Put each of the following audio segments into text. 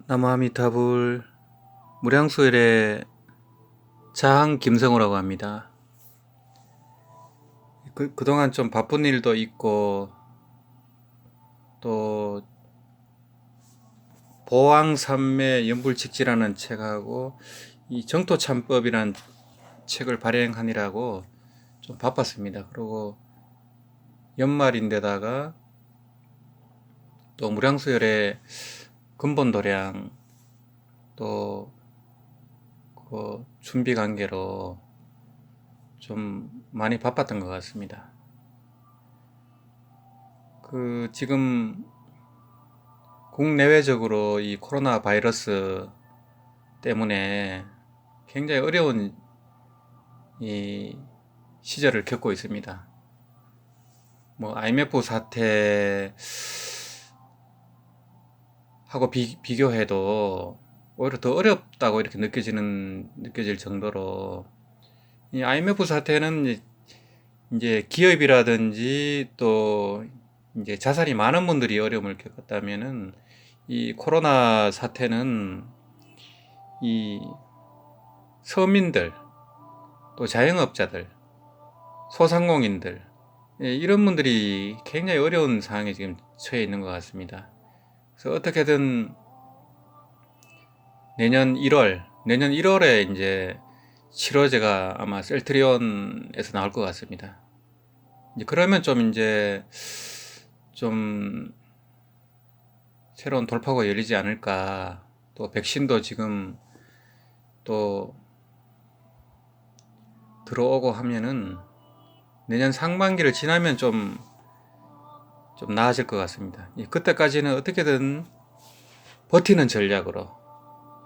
나무아미타불. 무량수열의 자항 김성호라고 합니다. 그동안 좀 바쁜 일도 있고 또 보왕삼매 연불칙지라는 책하고 이 정토참법이라는 책을 발행하느라고 좀 바빴습니다. 그리고 연말인데다가 또 무량수열의 근본도량 또 그 준비 관계로 좀 많이 바빴던 것 같습니다. 지금 국내외적으로 이 코로나 바이러스 때문에 굉장히 어려운 이 시절을 겪고 있습니다. 뭐 IMF 사태하고 비교해도 오히려 더 어렵다고 이렇게 느껴질 정도로, 이 IMF 사태는 이제 기업이라든지 또 이제 자산이 많은 분들이 어려움을 겪었다면은, 이 코로나 사태는 이 서민들, 또 자영업자들, 소상공인들, 이런 분들이 굉장히 어려운 상황에 지금 처해 있는 것 같습니다. 그래서 어떻게든 내년 1월에 이제 치료제가 아마 셀트리온에서 나올 것 같습니다. 이제 그러면 좀 새로운 돌파구가 열리지 않을까. 또 백신도 지금 또 들어오고 하면은 내년 상반기를 지나면 좀 나아질 것 같습니다. 그때까지는 어떻게든 버티는 전략으로,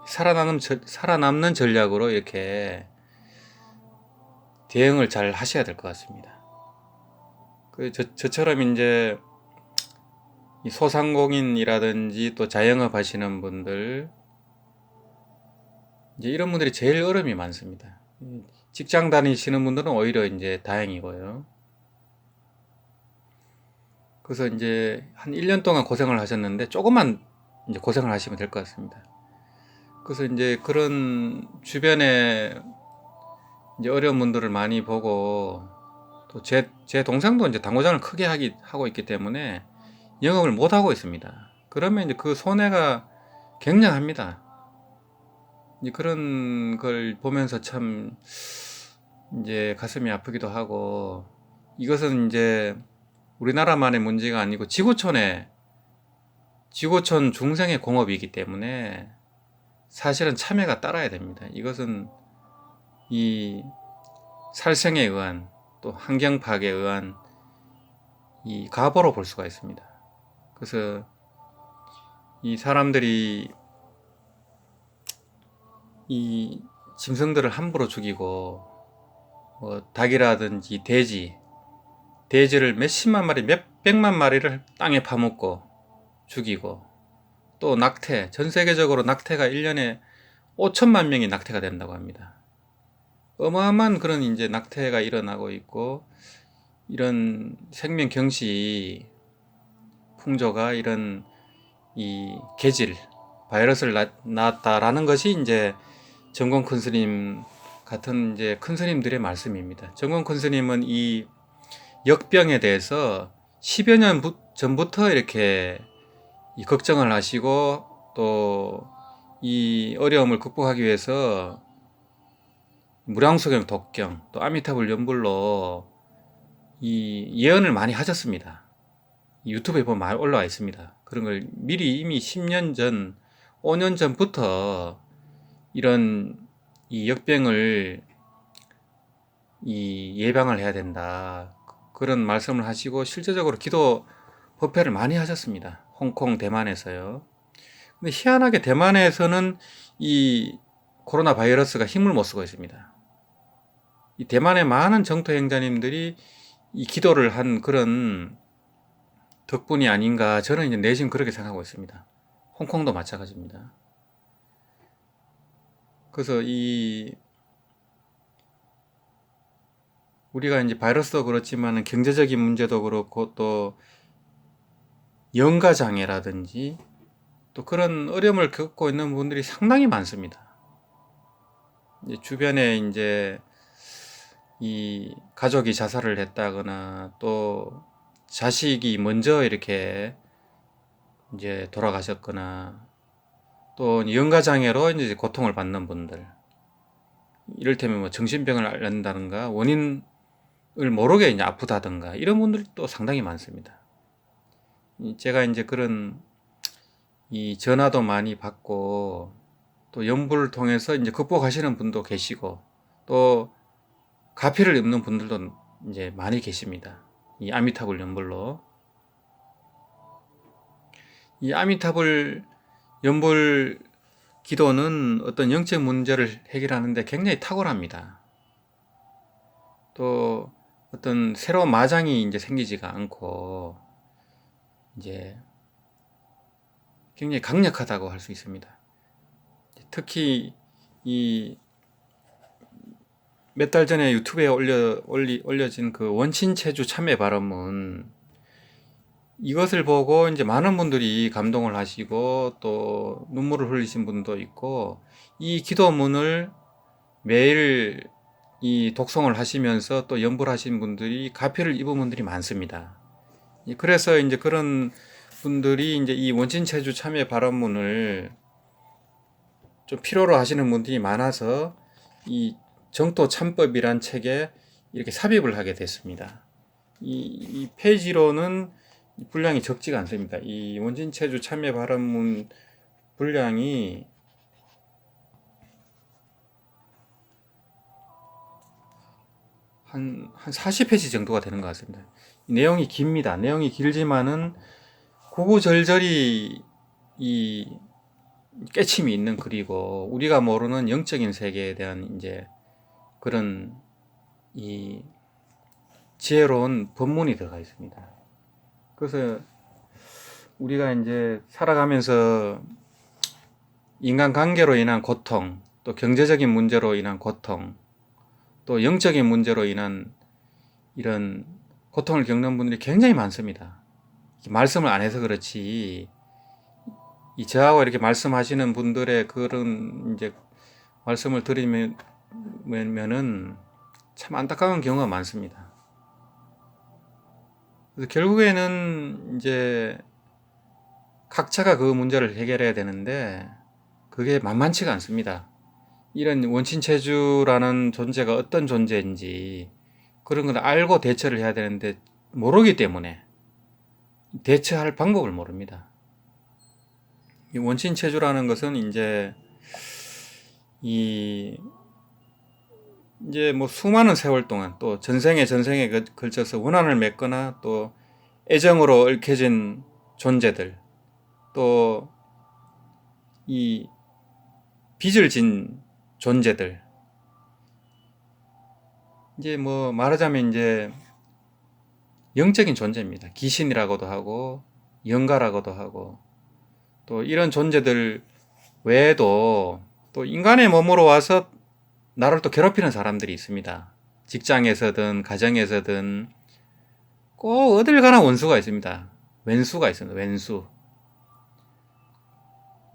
살아남는 전략으로 이렇게 대응을 잘 하셔야 될 것 같습니다. 저처럼 이제 이 소상공인이라든지 또 자영업 하시는 분들, 이제 이런 분들이 제일 어려움이 많습니다. 직장 다니시는 분들은 오히려 이제 다행이고요. 그래서 이제 한 1년 동안 고생을 하셨는데 조금만 이제 고생을 하시면 될 것 같습니다. 그래서 이제 그런 주변에 이제 어려운 분들을 많이 보고, 또 제 동생도 이제 당구장을 크게 하고 있기 때문에 영업을 못 하고 있습니다. 그러면 이제 그 손해가 굉장합니다. 이제 그런 걸 보면서 참 이제 가슴이 아프기도 하고, 이것은 이제 우리나라만의 문제가 아니고 지구촌 중생의 공업이기 때문에 사실은 참여가 따라야 됩니다. 이것은 이 살생에 의한, 또 환경 파괴에 의한 이 가보로 볼 수가 있습니다. 그래서 이 사람들이 이 짐승들을 함부로 죽이고, 닭이라든지 돼지를 몇십만 마리, 몇백만 마리를 땅에 파묻고 죽이고, 또 낙태, 전 세계적으로 낙태가 1년에 5천만 명이 낙태가 된다고 합니다. 어마어마한 그런 이제 낙태가 일어나고 있고, 이런 생명 경시 풍조가 이런 이 계질 바이러스를 낳았다라는 것이 이제 정권 큰 스님 같은 이제 큰 스님들의 말씀입니다. 정권 큰 스님은 이 역병에 대해서 10여 년 전부터 이렇게 이 걱정을 하시고, 또 이 어려움을 극복하기 위해서 무량수경 독경, 또 아미타불 연불로 이 예언을 많이 하셨습니다. 유튜브에 보면 많이 올라와 있습니다. 그런 걸 미리 이미 10년 전, 5년 전부터 이런 이 역병을 이 예방을 해야 된다, 그런 말씀을 하시고 실제적으로 기도 법회를 많이 하셨습니다. 홍콩, 대만에서요. 근데 희한하게 대만에서는 이 코로나 바이러스가 힘을 못 쓰고 있습니다. 이 대만의 많은 정토 행자님들이 이 기도를 한 그런 덕분이 아닌가, 저는 이제 내심 그렇게 생각하고 있습니다. 홍콩도 마찬가지입니다. 그래서 우리가 이제 바이러스도 그렇지만 경제적인 문제도 그렇고, 또 영가 장애라든지 또 그런 어려움을 겪고 있는 분들이 상당히 많습니다. 이제 주변에 이제 이 가족이 자살을 했다거나 또 자식이 먼저 이렇게 이제 돌아가셨거나 또 영가장애로 이제 고통을 받는 분들, 이를테면 뭐 정신병을 앓는다든가 원인을 모르게 이제 아프다든가 이런 분들도 상당히 많습니다. 제가 이제 그런 이 전화도 많이 받고 또 연부를 통해서 이제 극복하시는 분도 계시고 또 가피를 입는 분들도 이제 많이 계십니다. 이 아미타불 연불로. 이 아미타불 연불 기도는 어떤 영적 문제를 해결하는데 굉장히 탁월합니다. 또 어떤 새로운 마장이 이제 생기지가 않고 이제 굉장히 강력하다고 할 수 있습니다. 특히 이 몇 달 전에 유튜브에 올려진 그 원친체주 참회 발언문, 이것을 보고 이제 많은 분들이 감동을 하시고 또 눈물을 흘리신 분도 있고, 이 기도문을 매일 이 독송을 하시면서 또 연불 하신 분들이 가피를 입은 분들이 많습니다. 그래서 이제 그런 분들이 이제 이 원친체주 참회 발언문을 좀 필요로 하시는 분들이 많아서 이 정토 참법이란 책에 이렇게 삽입을 하게 됐습니다. 이 페이지로는 분량이 적지가 않습니다. 이 원진체주 참여 발언문 분량이 한 40페이지 정도가 되는 것 같습니다. 이 내용이 깁니다. 내용이 길지만은 구구절절히 이 깨침이 있는 글이고, 우리가 모르는 영적인 세계에 대한 이제 그런 이 지혜로운 법문이 들어가 있습니다. 그래서 우리가 이제 살아가면서 인간관계로 인한 고통, 또 경제적인 문제로 인한 고통, 또 영적인 문제로 인한 이런 고통을 겪는 분들이 굉장히 많습니다. 말씀을 안 해서 그렇지, 이 저하고 이렇게 말씀하시는 분들의 그런 이제 말씀을 들으면은 참 안타까운 경우가 많습니다. 그래서 결국에는 이제 각자가 그 문제를 해결해야 되는데 그게 만만치가 않습니다. 이런 원친체주라는 존재가 어떤 존재인지 그런 걸 알고 대처를 해야 되는데 모르기 때문에 대처할 방법을 모릅니다. 이 원친체주라는 것은 이제 이제 뭐 수많은 세월 동안 또 전생에 걸쳐서 원한을 맺거나 또 애정으로 얽혀진 존재들, 또 이 빚을 진 존재들, 이제 뭐 말하자면 이제 영적인 존재입니다. 귀신이라고도 하고 영가라고도 하고, 또 이런 존재들 외에도 또 인간의 몸으로 와서 나를 또 괴롭히는 사람들이 있습니다. 직장에서든 가정에서든 꼭 어딜 가나 원수가 있습니다. 왼수가 있습니다. 왼수.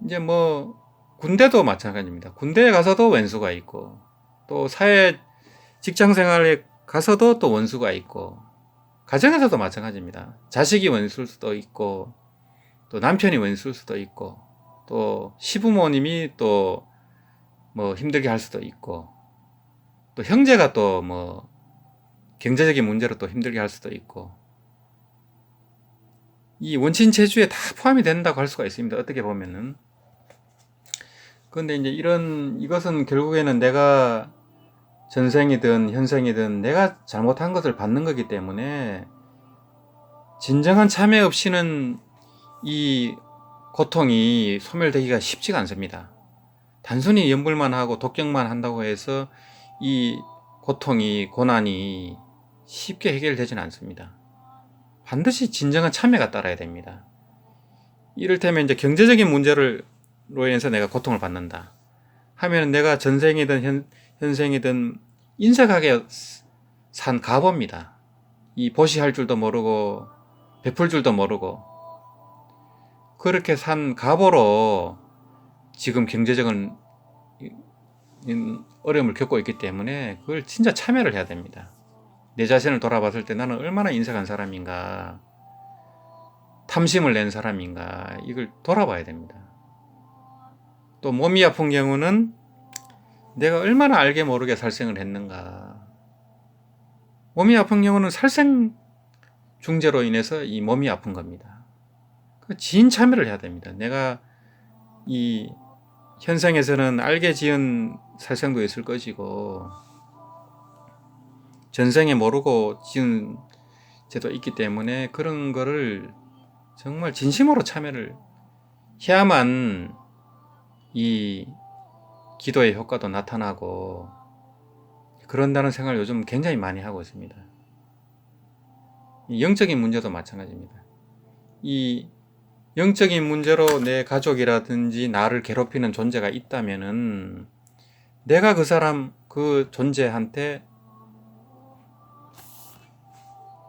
이제 뭐 군대도 마찬가지입니다. 군대에 가서도 왼수가 있고, 또 사회 직장 생활에 가서도 또 원수가 있고, 가정에서도 마찬가지입니다. 자식이 원수일 수도 있고, 또 남편이 원수일 수도 있고, 또 시부모님이 또 뭐 힘들게 할 수도 있고, 또 형제가 또 뭐 경제적인 문제로 또 힘들게 할 수도 있고, 이 원친체주에 다 포함이 된다고 할 수가 있습니다. 어떻게 보면은. 그런데 이제 이것은 결국에는 내가 전생이든 현생이든 내가 잘못한 것을 받는 거기 때문에 진정한 참회 없이는 이 고통이 소멸되기가 쉽지가 않습니다. 단순히 연불만 하고 독경만 한다고 해서 이 고통이, 고난이 쉽게 해결되지는 않습니다. 반드시 진정한 참회가 따라야 됩니다. 이를테면 이제 경제적인 문제로 인해서 내가 고통을 받는다 하면 내가 전생이든 현생이든 인색하게 산 가보입니다. 이 보시할 줄도 모르고 베풀 줄도 모르고, 그렇게 산 갑으로 지금 경제적인 어려움을 겪고 있기 때문에 그걸 진짜 참여를 해야 됩니다. 내 자신을 돌아봤을 때 나는 얼마나 인색한 사람인가, 탐심을 낸 사람인가, 이걸 돌아봐야 됩니다. 또 몸이 아픈 경우는 내가 얼마나 알게 모르게 살생을 했는가. 몸이 아픈 경우는 살생 중재로 인해서 이 몸이 아픈 겁니다. 지인 참여를 해야 됩니다. 내가 이 현생에서는 알게 지은 살생도 있을 것이고 전생에 모르고 지은 죄도 있기 때문에 그런 거를 정말 진심으로 참여를 해야만 이 기도의 효과도 나타나고 그런다는 생각을 요즘 굉장히 많이 하고 있습니다. 영적인 문제도 마찬가지입니다. 이 영적인 문제로 내 가족이라든지 나를 괴롭히는 존재가 있다면은 내가 그 사람, 그 존재한테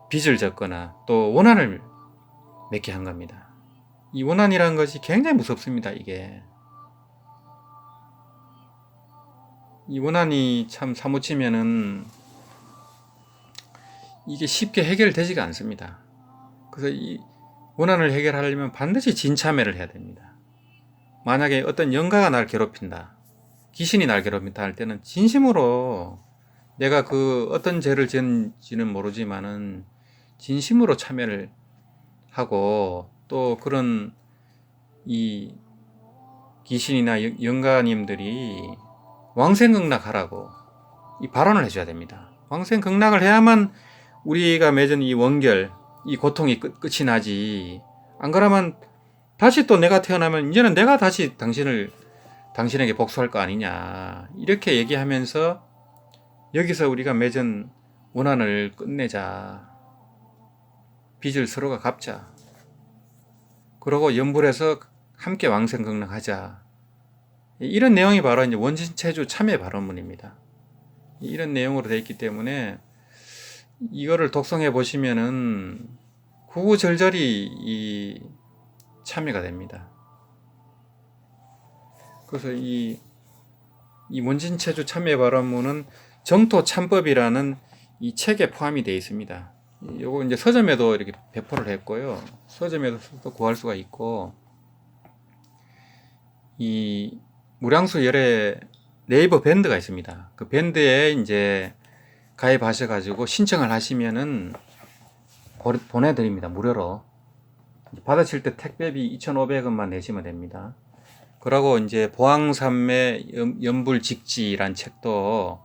빚을 졌거나 또 원한을 맺게 한 겁니다. 이 원한이라는 것이 굉장히 무섭습니다. 이게 이 원한이 참 사무치면은 이게 쉽게 해결되지가 않습니다. 그래서 이 원한을 해결하려면 반드시 진참회를 해야 됩니다. 만약에 어떤 영가가 날 괴롭힌다, 귀신이 날 괴롭힌다 할 때는 진심으로 내가 그 어떤 죄를 지은지는 모르지만은 진심으로 참여를 하고 또 그런 이 귀신이나 영가님들이 왕생극락하라고 이 발언을 해줘야 됩니다. 왕생극락을 해야만 우리가 맺은 이 원결, 이 고통이 끝이 나지. 안 그러면 다시 또 내가 태어나면 이제는 내가 다시 당신에게 복수할 거 아니냐. 이렇게 얘기하면서 여기서 우리가 맺은 원한을 끝내자. 빚을 서로가 갚자. 그러고 연불해서 함께 왕생극락하자. 이런 내용이 바로 이제 원신체주 참여 발언문입니다. 이런 내용으로 되어 있기 때문에 이거를 독송해 보시면은 구구절절히 이 참여가 됩니다. 그래서 이 원신체주 참여 발언문은 정토참법이라는 이 책에 포함이 되어 있습니다. 요거 이제 서점에도 이렇게 배포를 했고요. 서점에도 구할 수가 있고, 이 무량수 열애 네이버 밴드가 있습니다. 그 밴드에 이제 가입하셔가지고 신청을 하시면은 보내드립니다. 무료로. 받으실 때 택배비 2,500원만 내시면 됩니다. 그러고 이제 보항산매 연불직지란 책도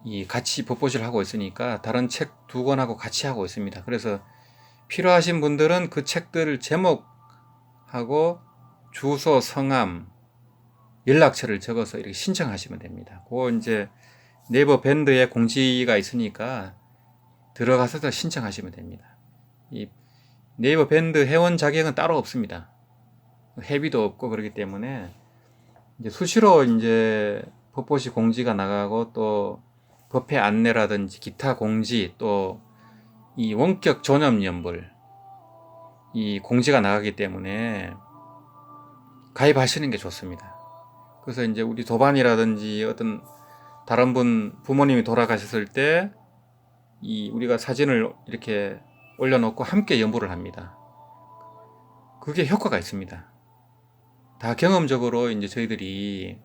이 같이 법보시를 하고 있으니까 다른 책 2권하고 같이 하고 있습니다. 그래서 필요하신 분들은 그 책들 제목하고 주소, 성함, 연락처를 적어서 이렇게 신청하시면 됩니다. 그거 이제 네이버 밴드에 공지가 있으니까 들어가서 신청하시면 됩니다. 이 네이버 밴드 회원 자격은 따로 없습니다. 회비도 없고 그렇기 때문에 이제 수시로 이제 법보시 공지가 나가고 또 법회 안내라든지 기타 공지 또 이 원격 존엄 연불 이 공지가 나가기 때문에 가입하시는 게 좋습니다. 그래서 이제 우리 도반이라든지 어떤 다른 분 부모님이 돌아가셨을 때 이 우리가 사진을 이렇게 올려놓고 함께 연불을 합니다. 그게 효과가 있습니다. 다 경험적으로 이제 저희들이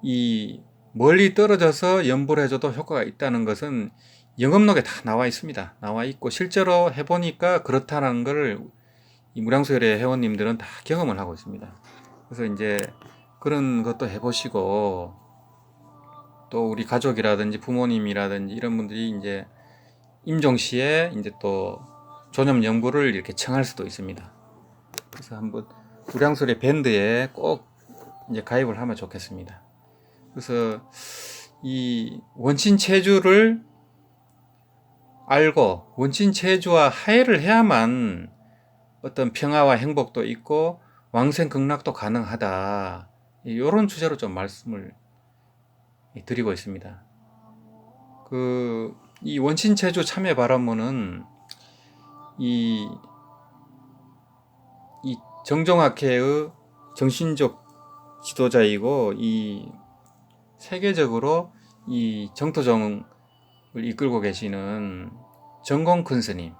이 멀리 떨어져서 연불해줘도 효과가 있다는 것은 영업록에 다 나와 있습니다. 나와 있고 실제로 해보니까 그렇다는 걸 이 무량수열의 회원님들은 다 경험을 하고 있습니다. 그래서 이제 그런 것도 해보시고 또 우리 가족이라든지 부모님이라든지 이런 분들이 이제 임종시에 이제 또 존엄 연불을 이렇게 청할 수도 있습니다. 그래서 한번 무량수열의 밴드에 꼭 이제 가입을 하면 좋겠습니다. 그래서 이 원신체주를 알고 원신체주와 화해를 해야만 어떤 평화와 행복도 있고 왕생극락도 가능하다. 이런 주제로 좀 말씀을 드리고 있습니다. 이 원신체주 참여 발언문은 이 정종학회의 정신적 지도자이고 이 세계적으로 이 정토종을 이끌고 계시는 정공 큰 스님,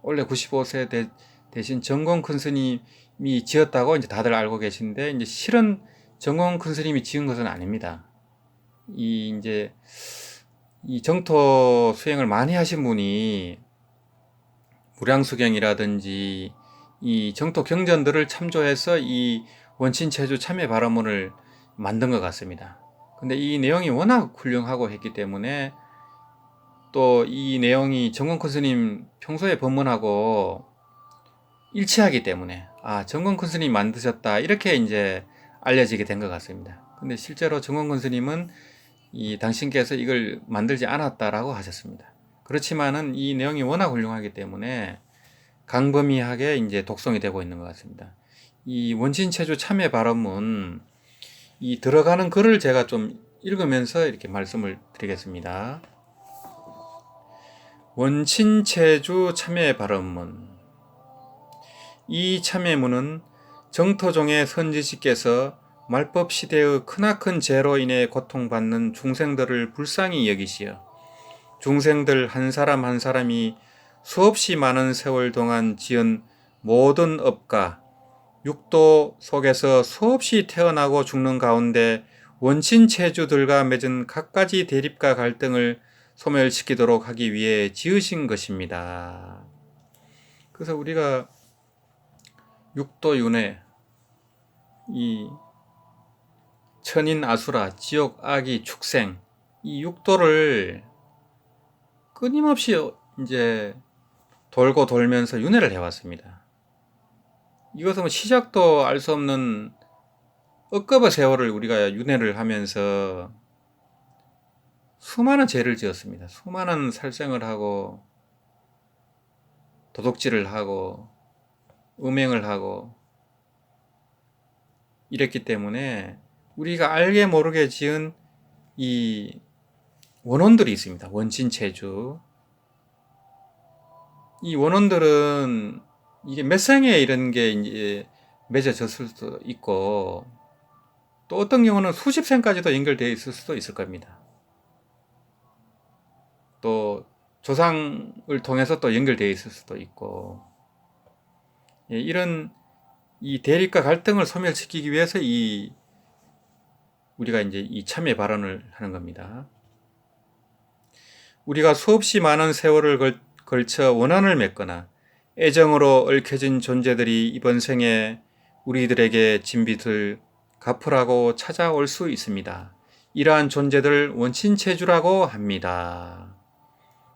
원래 95세 대신 정공 큰 스님이 지었다고 이제 다들 알고 계신데, 이제 실은 정공 큰 스님이 지은 것은 아닙니다. 이제 이 정토 수행을 많이 하신 분이 무량수경이라든지 이 정토 경전들을 참조해서 이 원친체주 참회 발언문을 만든 것 같습니다. 근데 이 내용이 워낙 훌륭하고 했기 때문에, 또 이 내용이 정공 큰 스님 평소에 법문하고 일치하기 때문에 정공 큰 스님이 만드셨다, 이렇게 이제 알려지게 된 것 같습니다. 근데 실제로 정공 큰 스님은 이 당신께서 이걸 만들지 않았다라고 하셨습니다. 그렇지만은 이 내용이 워낙 훌륭하기 때문에 강범위하게 이제 독송이 되고 있는 것 같습니다. 이 원친체주 참회 발언문, 이 들어가는 글을 제가 좀 읽으면서 이렇게 말씀을 드리겠습니다. 원친체주 참회 발언문. 이 참회문은 정토종의 선지식께서 말법 시대의 크나큰 죄로 인해 고통받는 중생들을 불쌍히 여기시어 중생들 한 사람 한 사람이 수없이 많은 세월 동안 지은 모든 업과 육도 속에서 수없이 태어나고 죽는 가운데 원친체주들과 맺은 갖가지 대립과 갈등을 소멸시키도록 하기 위해 지으신 것입니다. 그래서 우리가 육도 윤회, 이 천인 아수라, 지옥 악이 축생, 이 육도를 끊임없이 이제 돌고 돌면서 윤회를 해왔습니다. 이것은 시작도 알 수 없는 억겁의 세월을 우리가 윤회를 하면서 수많은 죄를 지었습니다. 수많은 살생을 하고 도둑질을 하고 음행을 하고 이랬기 때문에 우리가 알게 모르게 지은 이 원혼들이 있습니다. 원친체주. 이 원혼들은 이게 몇 생에 이런 게 이제 맺어졌을 수도 있고, 또 어떤 경우는 수십 생까지도 연결되어 있을 수도 있을 겁니다. 또 조상을 통해서 또 연결되어 있을 수도 있고, 이런 이 대립과 갈등을 소멸시키기 위해서 우리가 이제 이 참회 발언을 하는 겁니다. 우리가 수없이 많은 세월을 걸쳐 원한을 맺거나 애정으로 얽혀진 존재들이 이번 생에 우리들에게 진빚을 갚으라고 찾아올 수 있습니다. 이러한 존재들 원친체주라고 합니다.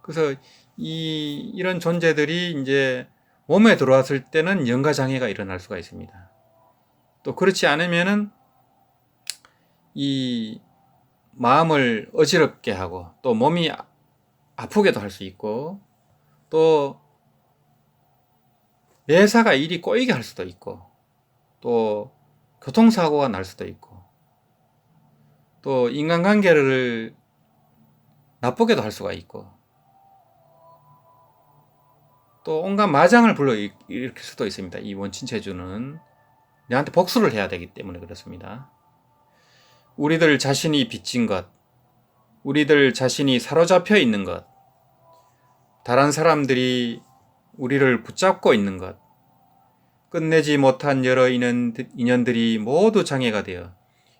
그래서 이런 존재들이 이제 몸에 들어왔을 때는 영가장애가 일어날 수가 있습니다. 또 그렇지 않으면은 이 마음을 어지럽게 하고, 또 몸이 아프게도 할 수 있고, 또 매사가 일이 꼬이게 할 수도 있고, 또 교통사고가 날 수도 있고, 또 인간관계를 나쁘게도 할 수가 있고, 또 온갖 마장을 불러일으킬 수도 있습니다. 이 원친체주는 내한테 복수를 해야 되기 때문에 그렇습니다. 우리들 자신이 빚진 것, 우리들 자신이 사로잡혀 있는 것, 다른 사람들이 우리를 붙잡고 있는 것, 끝내지 못한 여러 인연들이 모두 장애가 되어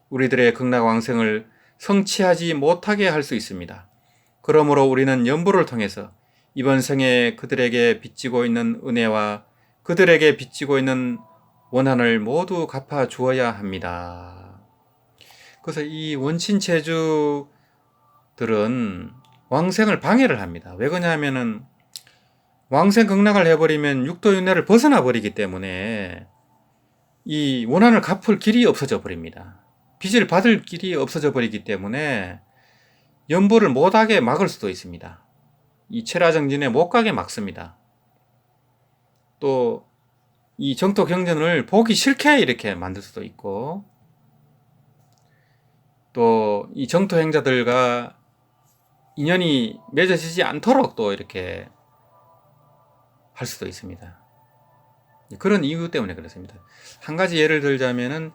우리들의 극락왕생을 성취하지 못하게 할 수 있습니다. 그러므로 우리는 연부를 통해서 이번 생에 그들에게 빚지고 있는 은혜와 그들에게 빚지고 있는 원한을 모두 갚아 주어야 합니다. 그래서 이 원친체주들은 왕생을 방해를 합니다. 왜 그러냐면은 왕생 극락을 해버리면 육도윤회를 벗어나 버리기 때문에 이 원한을 갚을 길이 없어져 버립니다. 빚을 받을 길이 없어져 버리기 때문에 연부를 못하게 막을 수도 있습니다. 이 체라정진에 못 가게 막습니다. 또 이 정토 경전을 보기 싫게 이렇게 만들 수도 있고, 또 이 정토 행자들과 인연이 맺어지지 않도록 또 이렇게 할 수도 있습니다. 그런 이유 때문에 그렇습니다. 한 가지 예를 들자면은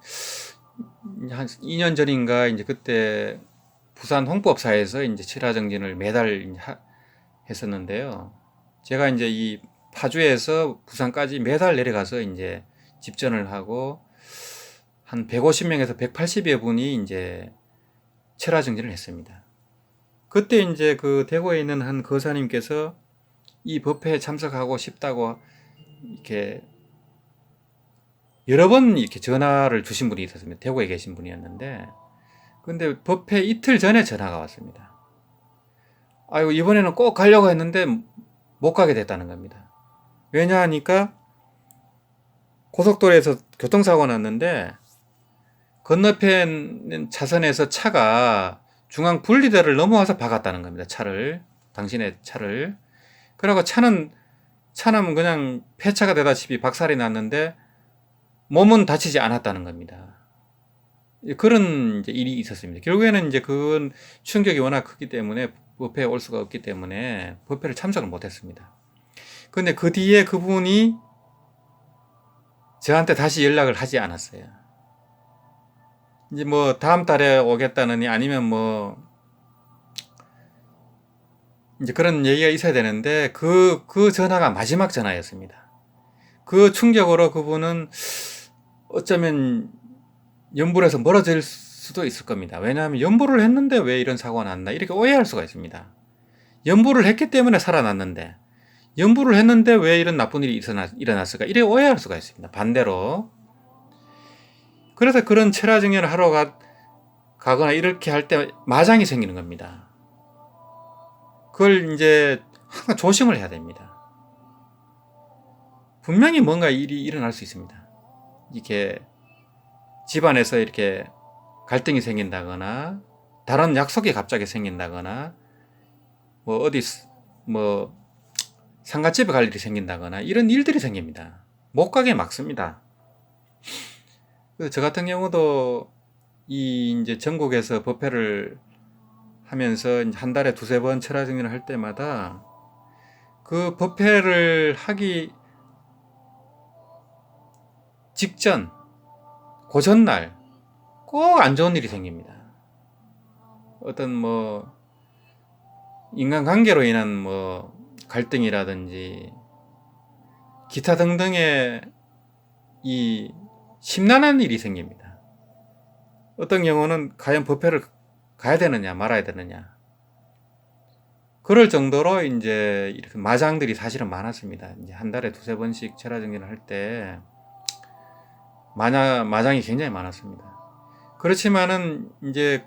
한 2년 전인가 이제 그때 부산 홍법사에서 이제 칠화정진을 매달 이제 했었는데요. 제가 이제 이 파주에서 부산까지 매달 내려가서 이제 집전을 하고 한 150명에서 180여 분이 이제 칠화정진을 했습니다. 그때 이제 그 대구에 있는 한 거사님께서 이 법회에 참석하고 싶다고 이렇게 여러 번 이렇게 전화를 주신 분이 있었습니다. 대구에 계신 분이었는데, 근데 법회 이틀 전에 전화가 왔습니다. 아이고, 이번에는 꼭 가려고 했는데 못 가게 됐다는 겁니다. 왜냐 하니까 고속도로에서 교통사고가 났는데 건너편 차선에서 차가 중앙 분리대를 넘어와서 박았다는 겁니다. 당신의 차를. 그러고 차는 그냥 폐차가 되다시피 박살이 났는데 몸은 다치지 않았다는 겁니다. 그런 이제 일이 있었습니다. 결국에는 이제 그건 충격이 워낙 크기 때문에 법회에 올 수가 없기 때문에 법회를 참석을 못했습니다. 근데 그 뒤에 그분이 저한테 다시 연락을 하지 않았어요. 이제 뭐 다음 달에 오겠다느니 아니면 뭐 이제 그런 얘기가 있어야 되는데 그 전화가 마지막 전화였습니다. 그 충격으로 그분은 어쩌면 연불에서 멀어질 수도 있을 겁니다. 왜냐하면 연불을 했는데 왜 이런 사고가 났나 이렇게 오해할 수가 있습니다. 연불을 했기 때문에 살아났는데 연불을 했는데 왜 이런 나쁜 일이 일어났을까 이렇게 오해할 수가 있습니다. 반대로. 그래서 그런 철화증연을 하러 가거나 이렇게 할 때 마장이 생기는 겁니다. 그걸 이제 항상 조심을 해야 됩니다. 분명히 뭔가 일이 일어날 수 있습니다. 이렇게 집안에서 이렇게 갈등이 생긴다거나 다른 약속이 갑자기 생긴다거나 뭐 어디 뭐 상가집에 갈 일이 생긴다거나 이런 일들이 생깁니다. 못 가게 막습니다. 저 같은 경우도 이 이제 전국에서 법회를 하면서 한 달에 두세 번 철화정진을 할 때마다 그 법회를 하기 직전, 그 전날 꼭 안 좋은 일이 생깁니다. 어떤 뭐 인간관계로 인한 뭐 갈등이라든지 기타 등등의 이 심란한 일이 생깁니다. 어떤 경우는 과연 법회를 가야 되느냐 말아야 되느냐 그럴 정도로 이제 이렇게 마장들이 사실은 많았습니다. 이제 한 달에 두세 번씩 철화정진을 할 때 마장이 굉장히 많았습니다. 그렇지만은 이제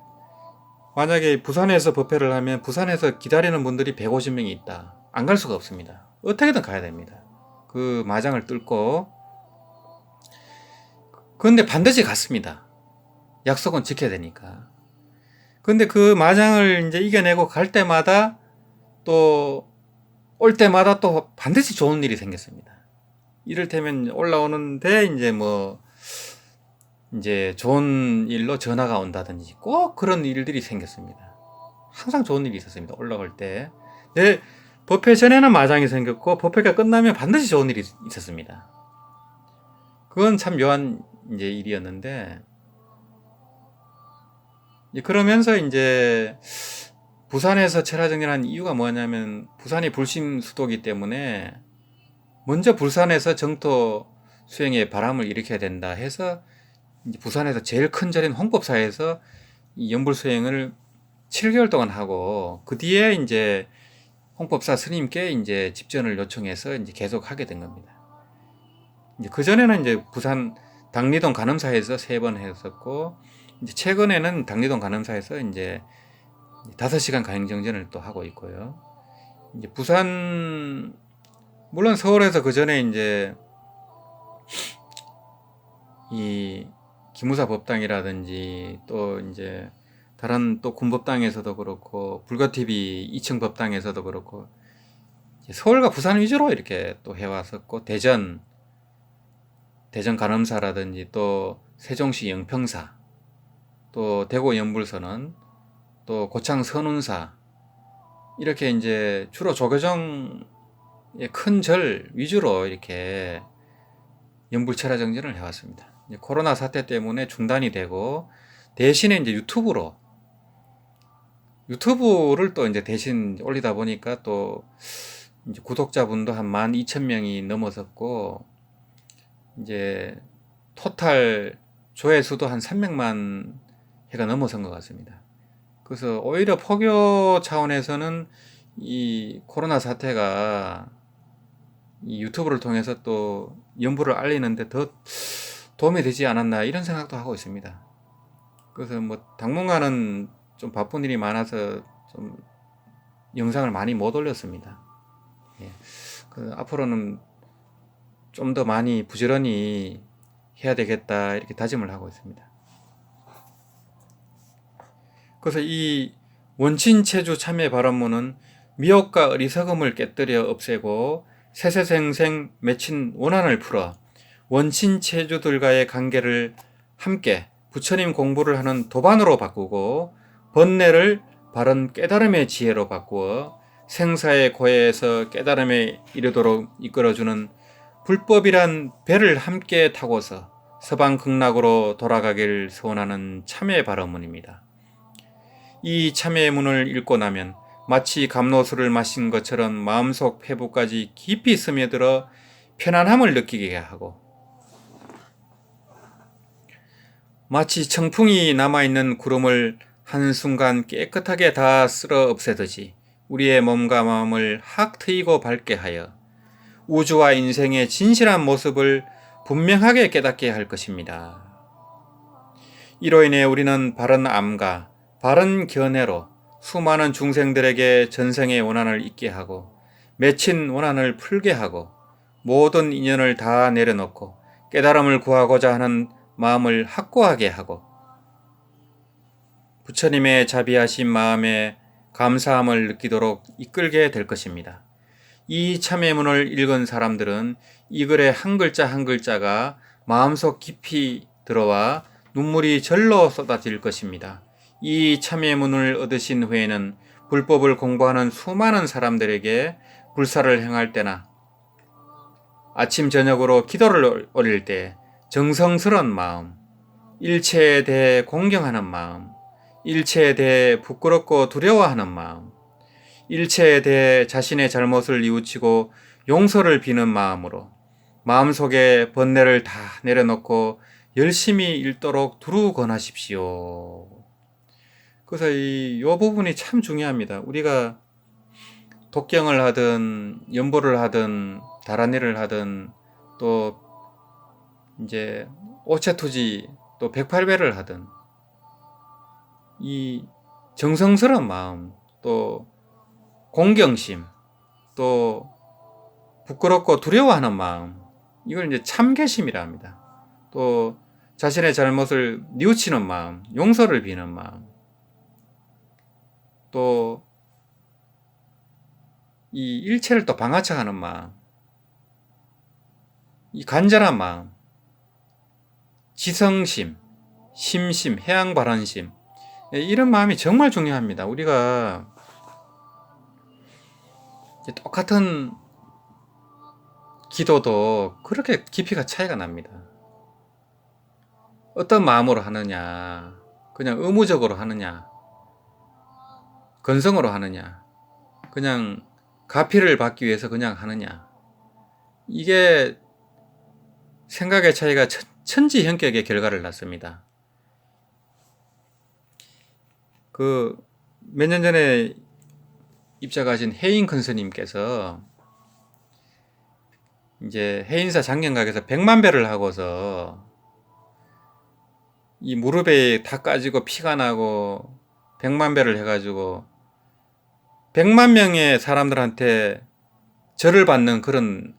만약에 부산에서 법회를 하면 부산에서 기다리는 분들이 150명이 있다. 안 갈 수가 없습니다. 어떻게든 가야 됩니다. 그 마장을 뚫고. 그런데 반드시 갔습니다. 약속은 지켜야 되니까. 근데 그 마장을 이제 이겨내고 갈 때마다 또 올 때마다 또 반드시 좋은 일이 생겼습니다. 이를테면 올라오는데 이제 뭐 이제 좋은 일로 전화가 온다든지 꼭 그런 일들이 생겼습니다. 항상 좋은 일이 있었습니다. 올라갈 때. 네, 법회 전에는 마장이 생겼고 법회가 끝나면 반드시 좋은 일이 있었습니다. 그건 참 묘한 이제 일이었는데 그러면서 이제 부산에서 철화정진한 이유가 뭐냐면 부산이 불심 수도기 때문에 먼저 부산에서 정토 수행에 바람을 일으켜야 된다 해서 이제 부산에서 제일 큰 절인 홍법사에서 이 연불 수행을 7개월 동안 하고 그 뒤에 이제 홍법사 스님께 이제 집전을 요청해서 이제 계속 하게 된 겁니다. 이제 그 전에는 이제 부산 당리동 간음사에서 3번 했었고 이제 최근에는 당리동 간음사에서 이제 5시간 가행정전을 또 하고 있고요. 이제 부산 물론 서울에서 그 전에 이제 이 기무사 법당이라든지 또 이제 다른 또 군법당에서도 그렇고 불가TV 2층 법당에서도 그렇고 서울과 부산 위주로 이렇게 또 해왔었고 대전 간음사라든지 또 세종시 영평사 또 대구 연불선언 또 고창 선운사 이렇게 이제 주로 조계종의 큰 절 위주로 이렇게 연불체라 정진을 해왔습니다. 이제 코로나 사태 때문에 중단이 되고 대신에 이제 유튜브를 또 이제 대신 올리다 보니까 또 이제 구독자분도 한 12,000명이 넘어섰고 이제 토탈 조회수도 한 300만 회가 넘어선 것 같습니다. 그래서 오히려 포교 차원에서는 이 코로나 사태가 이 유튜브를 통해서 또 연부를 알리는데 더 도움이 되지 않았나 이런 생각도 하고 있습니다. 그래서 뭐 당분간은 좀 바쁜 일이 많아서 좀 영상을 많이 못 올렸습니다. 예. 앞으로는 좀 더 많이 부지런히 해야 되겠다 이렇게 다짐을 하고 있습니다. 그래서 이 원친체주 참여 발언문은 미혹과 어리석음을 깨뜨려 없애고 세세생생 맺힌 원한을 풀어 원친체주들과의 관계를 함께 부처님 공부를 하는 도반으로 바꾸고 번뇌를 바른 깨달음의 지혜로 바꾸어 생사의 고해에서 깨달음에 이르도록 이끌어주는 불법이란 배를 함께 타고서 서방 극락으로 돌아가길 소원하는 참회 발언문입니다. 이 참회의 문을 읽고 나면 마치 감로수를 마신 것처럼 마음속 폐부까지 깊이 스며들어 편안함을 느끼게 하고 마치 청풍이 남아있는 구름을 한순간 깨끗하게 다 쓸어 없애듯이 우리의 몸과 마음을 확 트이고 밝게 하여 우주와 인생의 진실한 모습을 분명하게 깨닫게 할 것입니다. 이로 인해 우리는 바른 암과 바른 견해로 수많은 중생들에게 전생의 원한을 잊게 하고 맺힌 원한을 풀게 하고 모든 인연을 다 내려놓고 깨달음을 구하고자 하는 마음을 확고하게 하고 부처님의 자비하신 마음에 감사함을 느끼도록 이끌게 될 것입니다. 이 참회문을 읽은 사람들은 이 글의 한 글자 한 글자가 마음속 깊이 들어와 눈물이 절로 쏟아질 것입니다. 이 참회문을 얻으신 후에는 불법을 공부하는 수많은 사람들에게 불사를 행할 때나 아침 저녁으로 기도를 올릴 때 정성스러운 마음, 일체에 대해 공경하는 마음, 일체에 대해 부끄럽고 두려워하는 마음, 일체에 대해 자신의 잘못을 뉘우치고 용서를 비는 마음으로 마음속에 번뇌를 다 내려놓고 열심히 읽도록 두루 권하십시오. 그래서 이 부분이 참 중요합니다. 우리가 독경을 하든 연보를 하든 다란이를 하든 또 이제 오체투지 또 108배를 하든 이 정성스러운 마음 또 공경심 또 부끄럽고 두려워하는 마음 이걸 이제 참개심이라 합니다. 또 자신의 잘못을 뉘우치는 마음 용서를 비는 마음 또 이 일체를 또 방아착하는 마음 이 간절한 마음 지성심 심심 해양발언심 이런 마음이 정말 중요합니다. 우리가 똑같은 기도도 그렇게 깊이가 차이가 납니다. 어떤 마음으로 하느냐 그냥 의무적으로 하느냐 건성으로 하느냐 그냥 가피를 받기 위해서 그냥 하느냐 이게 생각의 차이가 천지형격의 결과를 낳습니다. 그 몇 년 전에 입장하신 해인 큰스님께서 이제 해인사 장경각에서 100만배를 하고서 이 무릎에 다 까지고 피가 나고 100만배를 해가지고 100만 명의 사람들한테 절을 받는 그런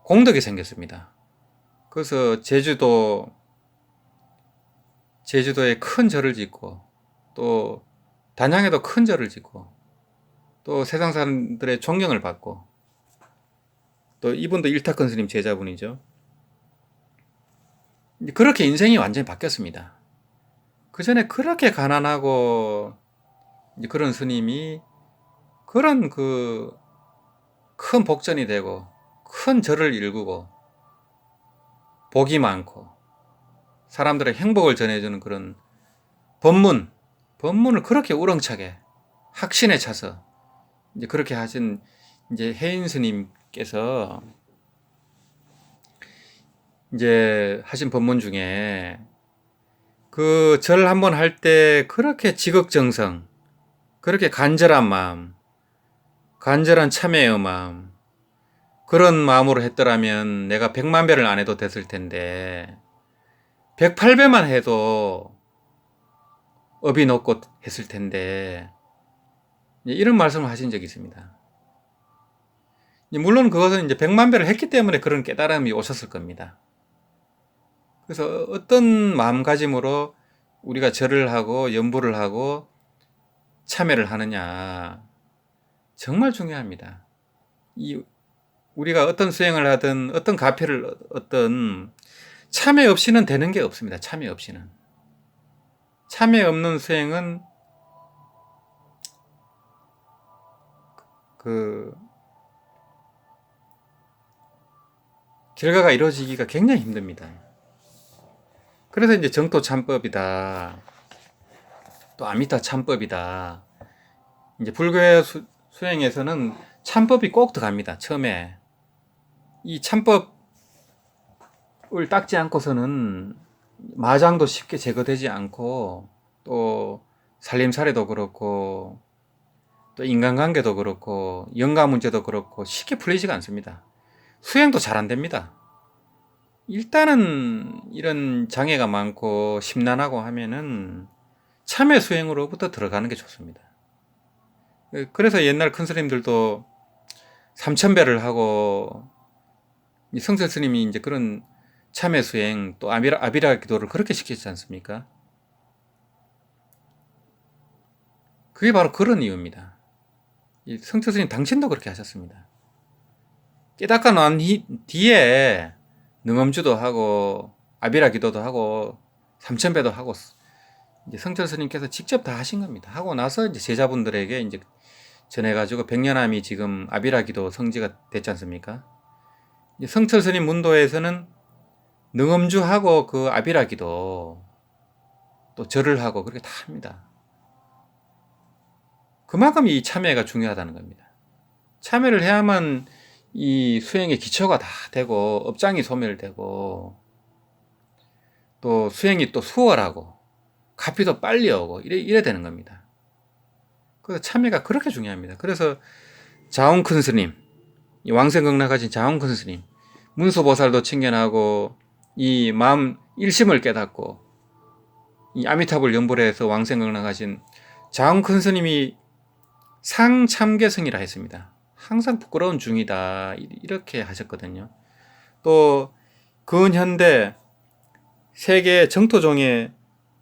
공덕이 생겼습니다. 그래서 제주도에 큰 절을 짓고 또 단양에도 큰 절을 짓고 또 세상 사람들의 존경을 받고 또 이분도 일타큰 스님 제자분이죠. 그렇게 인생이 완전히 바뀌었습니다. 그 전에 그렇게 가난하고 그런 스님이 그런 그 큰 복전이 되고 큰 절을 일구고 복이 많고 사람들의 행복을 전해주는 그런 법문을 그렇게 우렁차게 확신에 차서 이제 그렇게 하신 이제 해인 스님께서 이제 하신 법문 중에 그 절 한번 할 때 그렇게 지극정성, 그렇게 간절한 마음, 간절한 참회의 마음, 그런 마음으로 했더라면 내가 100만 배를 안 해도 됐을 텐데 108배만 해도 업이 높고 했을 텐데 이런 말씀을 하신 적이 있습니다. 물론 그것은 이제 100만 배를 했기 때문에 그런 깨달음이 오셨을 겁니다. 그래서 어떤 마음가짐으로 우리가 절을 하고 연부를 하고 참회를 하느냐 정말 중요합니다. 우리가 어떤 수행을 하든 어떤 가피를 어떤 참회 없이는 되는 게 없습니다. 참회 없이는. 참회 없는 수행은 그 결과가 이루어지기가 굉장히 힘듭니다. 그래서 이제 정토 참법이다. 또 아미타 참법이다. 이제 불교의 수행에서는 참법이 꼭 들어갑니다. 처음에. 이 참법을 닦지 않고서는 마장도 쉽게 제거되지 않고 또 살림살이도 그렇고 또 인간관계도 그렇고 영가 문제도 그렇고 쉽게 풀리지가 않습니다. 수행도 잘 안 됩니다. 일단은 이런 장애가 많고 심란하고 하면은 참회 수행으로부터 들어가는 게 좋습니다. 그래서 옛날 큰 스님들도 3000배를 하고 성철 스님이 이제 그런 참회 수행 또 아비라 기도를 그렇게 시켰지 않습니까? 그게 바로 그런 이유입니다. 성철 스님 당신도 그렇게 하셨습니다. 깨닫고 난 뒤에 능엄주도 하고 아비라 기도도 하고 3000배도 하고 이제 성철 스님께서 직접 다 하신 겁니다. 하고 나서 이제 제자분들에게 이제 전해가지고 백년암이 지금 아비라 기도 성지가 됐지 않습니까? 이제 성철 스님 문도에서는 능엄주하고 그 아비라 기도 또 절을 하고 그렇게 다 합니다. 그만큼 이 참회가 중요하다는 겁니다. 참회를 해야만 이 수행의 기초가 다 되고 업장이 소멸되고 또 수행이 또 수월하고 가피도 빨리 오고 이래 되는 겁니다. 그래서 참회가 그렇게 중요합니다. 그래서 자웅 큰 스님, 이 왕생극락하신 자웅 큰 스님, 문수보살도 칭견하고 이 마음 일심을 깨닫고 이 아미타불 연불을 해서 왕생극락하신 자웅 큰 스님이 상참계성이라 했습니다. 항상 부끄러운 중이다 이렇게 하셨거든요. 또 근현대 세계 정토종의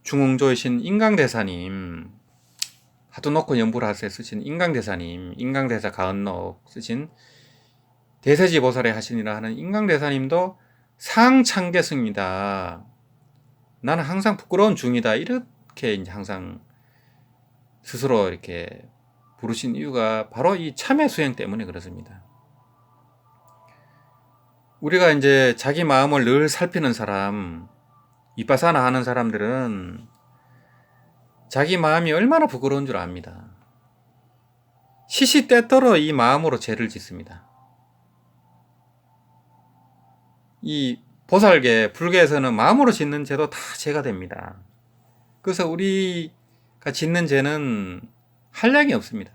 중흥조이신 인강대사님, 하도놓고 연불 하세 쓰신 인강대사님, 인강대사 가은록 쓰신 대세지 보살의 하신이라 하는 인강대사님도 상참계성이다. 나는 항상 부끄러운 중이다 이렇게 이제 항상 스스로 이렇게 부르신 이유가 바로 이 참회 수행 때문에 그렇습니다. 우리가 이제 자기 마음을 늘 살피는 사람, 위파사나 하는 사람들은 자기 마음이 얼마나 부끄러운 줄 압니다. 시시때때로 이 마음으로 죄를 짓습니다. 이 보살계, 불교에서는 마음으로 짓는 죄도 다 죄가 됩니다. 그래서 우리가 짓는 죄는 한량이 없습니다.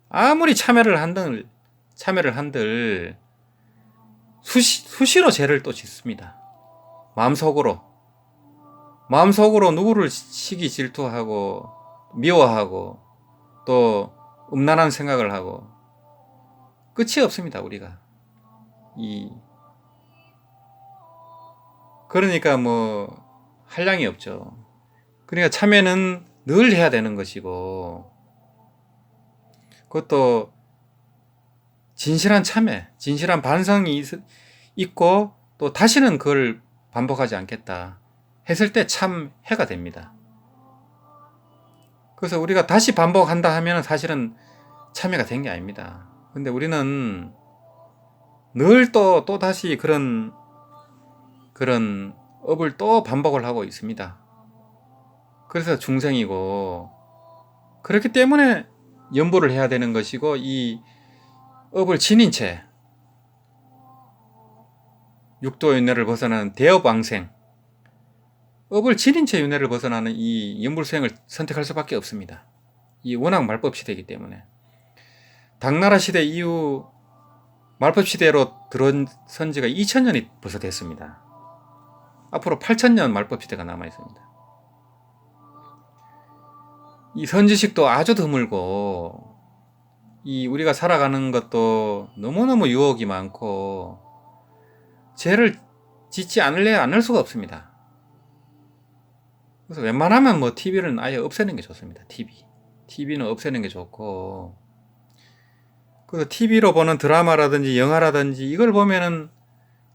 아무리 참회를 한들 수시로 죄를 또 짓습니다. 마음속으로 누구를 시기 질투하고 미워하고 또 음란한 생각을 하고 끝이 없습니다. 우리가 그러니까 뭐 한량이 없죠. 그러니까 참회는 늘 해야 되는 것이고 그것도 진실한 참회, 진실한 반성이 있고 또 다시는 그걸 반복하지 않겠다 했을 때 참회가 됩니다. 그래서 우리가 다시 반복한다 하면 사실은 참회가 된 게 아닙니다. 근데 우리는 늘 또 다시 그런 그런 업을 또 반복을 하고 있습니다. 그래서 중생이고, 그렇기 때문에 연보를 해야 되는 것이고, 이 업을 지닌 채 육도 윤회를 벗어나는 대업왕생, 업을 지닌 채 윤회를 벗어나는 이 연불수행을 선택할 수밖에 없습니다. 이 워낙 말법 시대이기 때문에. 당나라 시대 이후 말법 시대로 들어선 지가 2000년이 벌써 됐습니다. 앞으로 8000년 말법 시대가 남아 있습니다. 이 선지식도 아주 드물고, 이 우리가 살아가는 것도 너무너무 유혹이 많고, 죄를 짓지 않을래야 않을 수가 없습니다. 그래서 웬만하면 뭐 TV는 아예 없애는 게 좋습니다. TV는 없애는 게 좋고, 그래서 TV로 보는 드라마라든지 영화라든지 이걸 보면은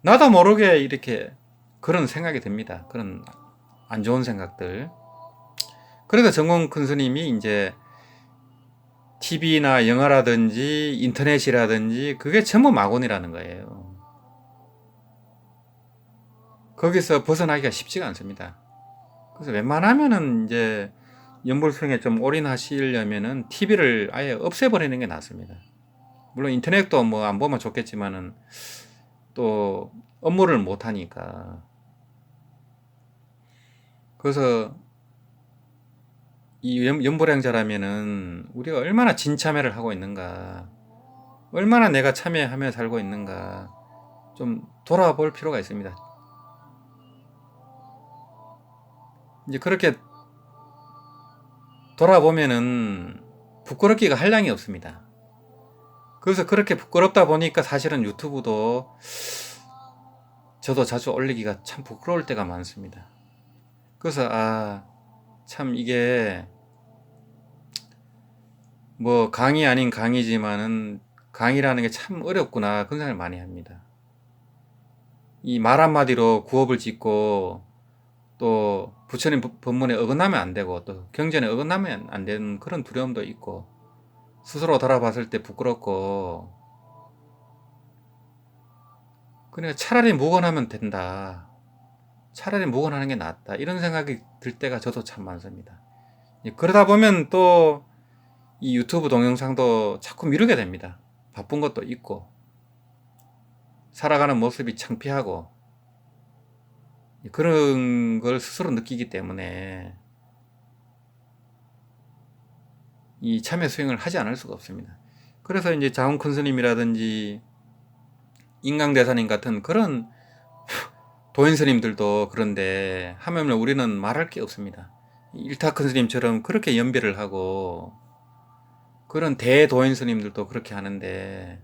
나도 모르게 이렇게 그런 생각이 듭니다. 그런 안 좋은 생각들. 그래서 정공 큰 스님이 이제 TV나 영화라든지 인터넷이라든지 그게 전부 마곤이라는 거예요. 거기서 벗어나기가 쉽지가 않습니다. 그래서 웬만하면은 이제 연불수행에 좀 올인하시려면은 TV를 아예 없애버리는 게 낫습니다. 물론 인터넷도 뭐 안 보면 좋겠지만은 또 업무를 못 하니까. 그래서 이 연불행자라면은 우리가 얼마나 진참회를 하고 있는가, 얼마나 내가 참회하며 살고 있는가 좀 돌아볼 필요가 있습니다. 이제 그렇게 돌아보면은 부끄럽기가 한량이 없습니다. 그래서 그렇게 부끄럽다 보니까 사실은 유튜브도 저도 자주 올리기가 참 부끄러울 때가 많습니다. 그래서 참 이게 뭐 강의 아닌 강의지만은 강의라는 게 참 어렵구나 그런 생각을 많이 합니다. 이 말 한마디로 구업을 짓고 또 부처님 법문에 어긋나면 안 되고 또 경전에 어긋나면 안 되는 그런 두려움도 있고, 스스로 돌아봤을 때 부끄럽고, 그러니까 차라리 묵언하면 된다, 차라리 묵언하는 게 낫다, 이런 생각이 들 때가 저도 참 많습니다. 그러다 보면 또 이 유튜브 동영상도 자꾸 미루게 됩니다. 바쁜 것도 있고 살아가는 모습이 창피하고 그런 걸 스스로 느끼기 때문에 이 참여 수행을 하지 않을 수가 없습니다. 그래서 이제 자훈 큰 스님이라든지 인강대사님 같은 그런 도인 스님들도 그런데 하면 우리는 말할 게 없습니다. 일타 큰 스님처럼 그렇게 연배를 하고 그런 대도인 스님들도 그렇게 하는데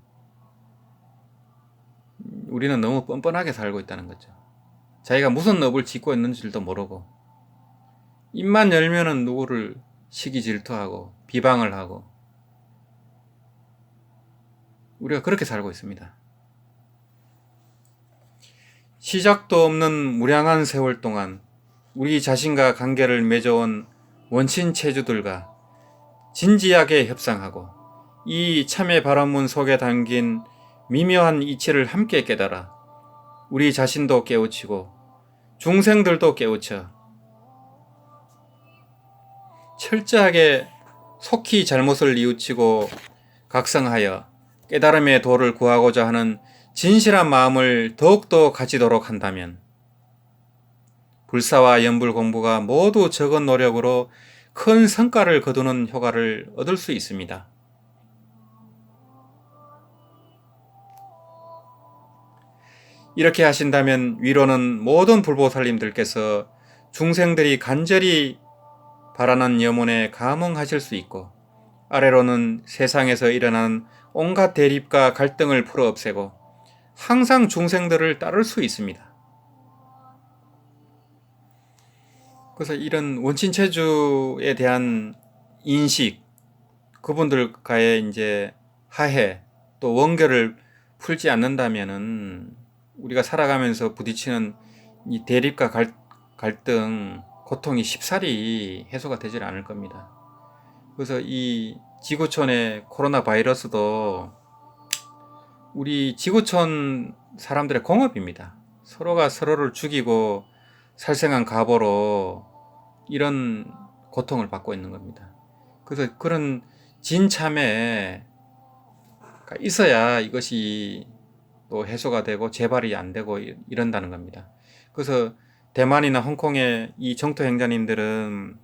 우리는 너무 뻔뻔하게 살고 있다는 거죠. 자기가 무슨 업을 짓고 있는 줄도 모르고 입만 열면은 누구를 시기 질투하고 비방을 하고 우리가 그렇게 살고 있습니다. 시작도 없는 무량한 세월 동안 우리 자신과 관계를 맺어온 원친체주들과 진지하게 협상하고 이 참회 발언문 속에 담긴 미묘한 이치를 함께 깨달아 우리 자신도 깨우치고 중생들도 깨우쳐 철저하게 속히 잘못을 뉘우치고 각성하여 깨달음의 도를 구하고자 하는 진실한 마음을 더욱더 가지도록 한다면 불사와 연불 공부가 모두 적은 노력으로 큰 성과를 거두는 효과를 얻을 수 있습니다. 이렇게 하신다면 위로는 모든 불보살님들께서 중생들이 간절히 바라는 염원에 감응하실 수 있고 아래로는 세상에서 일어나는 온갖 대립과 갈등을 풀어 없애고 항상 중생들을 따를 수 있습니다. 그래서 이런 원친체주에 대한 인식, 그분들과의 이제 화해, 또 원결을 풀지 않는다면은 우리가 살아가면서 부딪히는 이 대립과 갈등, 고통이 쉽사리 해소가 되질 않을 겁니다. 그래서 이 지구촌의 코로나 바이러스도 우리 지구촌 사람들의 공업입니다. 서로가 서로를 죽이고 살생한 갑오로 이런 고통을 받고 있는 겁니다. 그래서 그런 진참회가 있어야 이것이 또 해소가 되고 재발이 안 되고 이런다는 겁니다. 그래서 대만이나 홍콩의 이 정토 행자님들은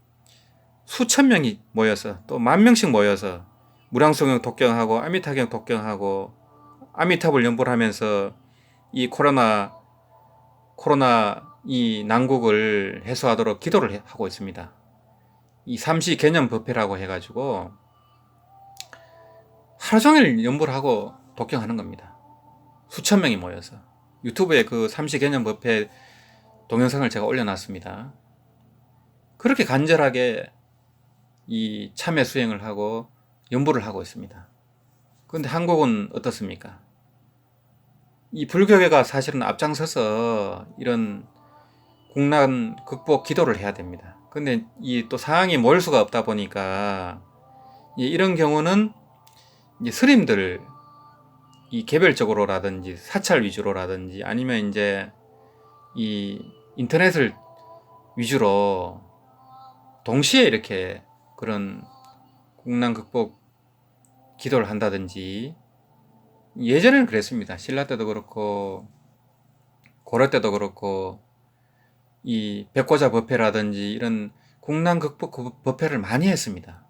수천 명이 모여서 또 만 명씩 모여서 무량소경 독경하고 아미타경 독경하고 아미탑을 연보를 하면서 이 코로나 이 난국을 해소하도록 기도를 하고 있습니다. 이 삼시 개념 법회라고 해가지고 하루 종일 연보를 하고 독경하는 겁니다. 수천 명이 모여서 유튜브에 그 삼시 개념 법회 동영상을 제가 올려놨습니다. 그렇게 간절하게 이 참회 수행을 하고 연보를 하고 있습니다. 그런데 한국은 어떻습니까? 이 불교계가 사실은 앞장서서 이런 국난 극복 기도를 해야 됩니다. 근데 이 또 상황이 모일 수가 없다 보니까 이런 경우는 이제 스님들 이 개별적으로라든지 사찰 위주로라든지 아니면 이제 이 인터넷을 위주로 동시에 이렇게 그런 국난 극복 기도를 한다든지 예전에는 그랬습니다. 신라 때도 그렇고 고려 때도 그렇고 이 백고자 법회라든지 이런 국난 극복 법회를 많이 했습니다.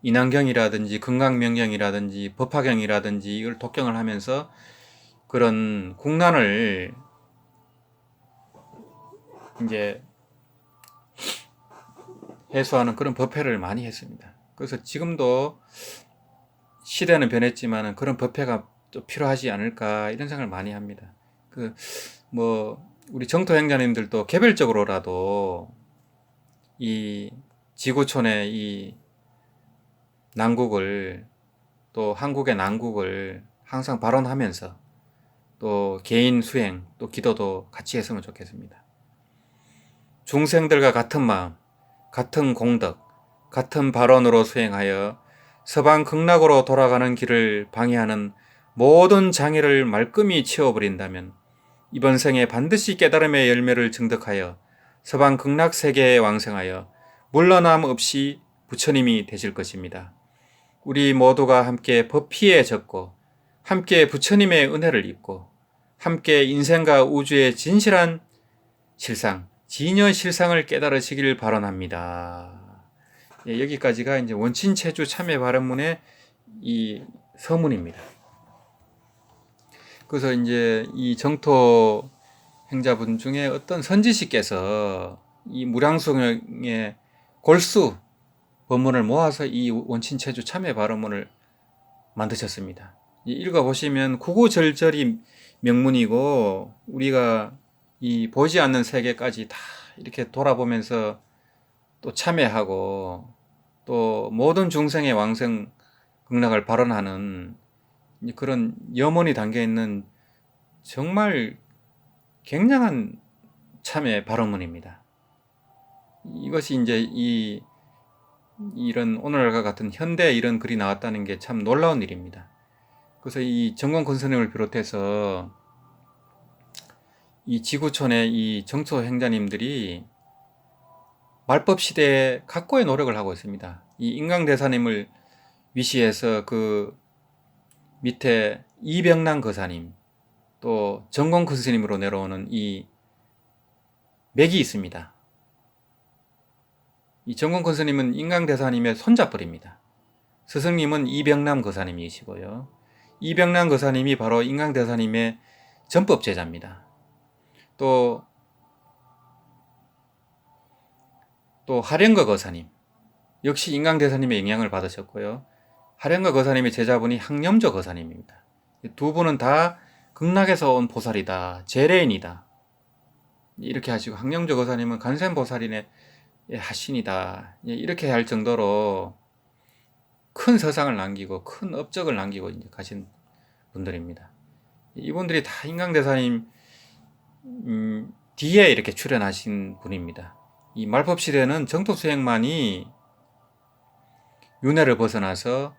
인왕경이라든지 금강명경이라든지 법화경이라든지 이걸 독경을 하면서 그런 국난을 이제 해소하는 그런 법회를 많이 했습니다. 그래서 지금도 시대는 변했지만 그런 법회가 또 필요하지 않을까 이런 생각을 많이 합니다. 우리 정토 행자님들도 개별적으로라도 이 지구촌의 이 난국을 또 한국의 난국을 항상 발언하면서 또 개인 수행 또 기도도 같이 했으면 좋겠습니다. 중생들과 같은 마음, 같은 공덕, 같은 발언으로 수행하여 서방 극락으로 돌아가는 길을 방해하는 모든 장애를 말끔히 치워버린다면 이번 생에 반드시 깨달음의 열매를 증득하여 서방 극락 세계에 왕생하여 물러남 없이 부처님이 되실 것입니다. 우리 모두가 함께 법피에 젖고 함께 부처님의 은혜를 입고 함께 인생과 우주의 진실한 실상, 진여 실상을 깨달으시길 바랍니다. 예, 여기까지가 이제 원친체주 참회 발언문의 이 서문입니다. 그래서 이제 이 정토 행자분 중에 어떤 선지씨께서 이 무량수경의 골수 법문을 모아서 이 원친체주 참회 발언문을 만드셨습니다. 읽어보시면 구구절절이 명문이고 우리가 이 보지 않는 세계까지 다 이렇게 돌아보면서 또 참회하고 또 모든 중생의 왕생 극락을 발언하는 그런 염원이 담겨있는 정말 굉장한 참회 발언문입니다. 이것이 이제 이런 오늘과 같은 현대에 이런 글이 나왔다는 게 참 놀라운 일입니다. 그래서 이 정광근 스님을 비롯해서 이 지구촌의 이 정토 행자님들이 말법 시대에 각고의 노력을 하고 있습니다. 이 인강대사님을 위시해서 그 밑에 이병란 거사님 또 정광근 스님으로 내려오는 이 맥이 있습니다. 이 정광근 스님은 인강대사님의 손잡벌입니다. 스승님은 이병남 거사님이시고요. 이병남 거사님이 바로 인강대사님의 전법제자입니다. 또 하령거 거사님 역시 인강대사님의 영향을 받으셨고요. 하령거 거사님의 제자분이 항염조 거사님입니다. 두 분은 다 극락에서 온 보살이다. 제레인이다. 이렇게 하시고 항염조 거사님은 간센보살인의 하신이다. 이렇게 할 정도로 큰 서상을 남기고 큰 업적을 남기고 이제 가신 분들입니다. 이분들이 다 인강대사님 뒤에 이렇게 출연하신 분입니다. 이 말법 시대는 정토 수행만이 윤회를 벗어나서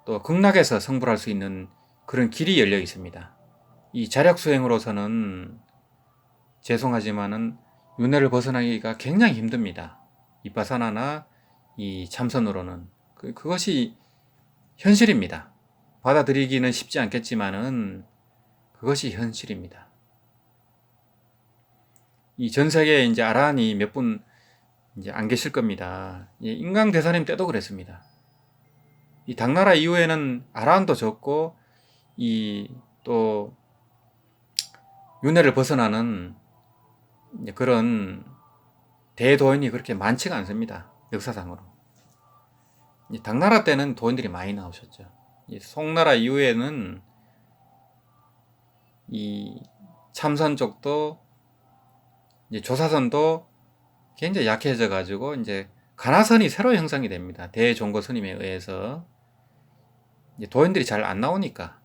또 극락에서 성불할 수 있는 그런 길이 열려 있습니다. 이 자력 수행으로서는 죄송하지만은 윤회를 벗어나기가 굉장히 힘듭니다. 이빠사나나 이 참선으로는 그것이 현실입니다. 받아들이기는 쉽지 않겠지만은 그것이 현실입니다. 이 전 세계에 이제 아라한이 몇 분 이제 안 계실 겁니다. 인강 대사님 때도 그랬습니다. 이 당나라 이후에는 아라한도 적고 이 또 윤회를 벗어나는 그런 대도인이 그렇게 많지가 않습니다. 역사상으로. 당나라 때는 도인들이 많이 나오셨죠. 송나라 이후에는 이 참선 쪽도 이제 조사선도 굉장히 약해져 가지고 이제 가나선이 새로 형성이 됩니다. 대종고 스님에 의해서 이제 도인들이 잘 안 나오니까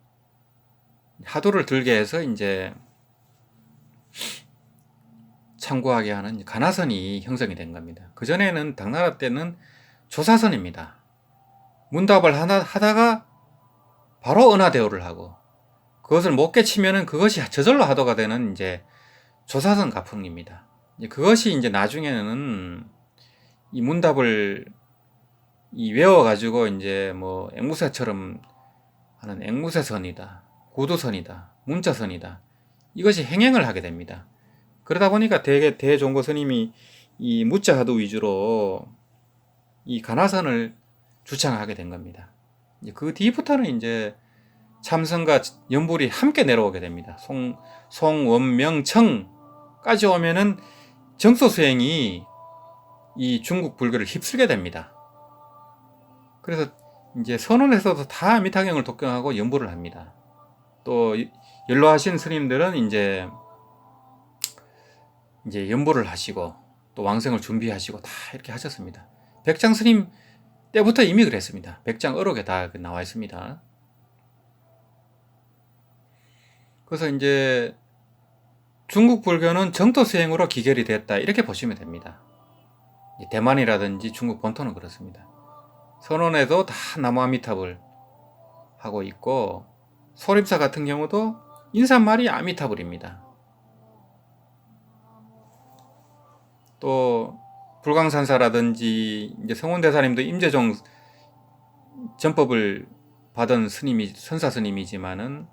하도를 들게 해서 이제 참고하게 하는 가나선이 형성이 된 겁니다. 그 전에는 당나라 때는 조사선입니다. 문답을 하다가 바로 은하대오를 하고 그것을 못 깨치면은 그것이 저절로 하도가 되는 이제 조사선 가풍입니다. 그것이 이제 나중에는 이 문답을 외워가지고 이제 뭐 앵무새처럼 하는 앵무새선이다, 구두선이다, 문자선이다. 이것이 행행을 하게 됩니다. 그러다 보니까 대개 대종고 스님이 이 무자하도 위주로 이 가나선을 주창하게 된 겁니다. 그 뒤부터는 이제 참선과 연불이 함께 내려오게 됩니다. 송원명청까지 오면은 정소수행이 이 중국 불교를 휩쓸게 됩니다. 그래서 이제 선원에서도 다 미타경을 독경하고 연불을 합니다. 또 연로하신 스님들은 이제 연불을 하시고 또 왕생을 준비하시고 다 이렇게 하셨습니다. 백장 스님 때부터 이미 그랬습니다. 백장 어록에 다 나와 있습니다. 그래서 이제 중국 불교는 정토 수행으로 기결이 됐다 이렇게 보시면 됩니다. 대만이라든지 중국 본토는 그렇습니다. 선원에도 다 나무아미타불 하고 있고 소립사 같은 경우도 인사말이 아미타불입니다. 또 불광산사라든지 이제 성원대사님도 임재종 전법을 받은 스님이 선사 스님이지만은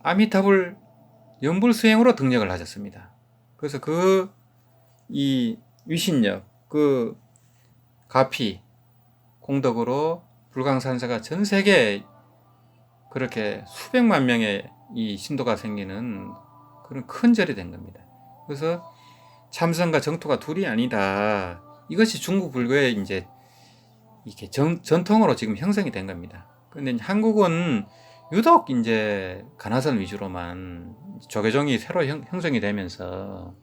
아미타불 연불 수행으로 등력을 하셨습니다. 그래서 이 위신력 가피 공덕으로 불광산사가 전 세계에 그렇게 수백만 명의 이 신도가 생기는 그런 큰 절이 된 겁니다. 그래서 참선과 정토가 둘이 아니다. 이것이 중국 불교의 이제 이렇게 전통으로 지금 형성이 된 겁니다. 그런데 한국은 유독 이제 가나선 위주로만 조계종이 새로 형성이 되면서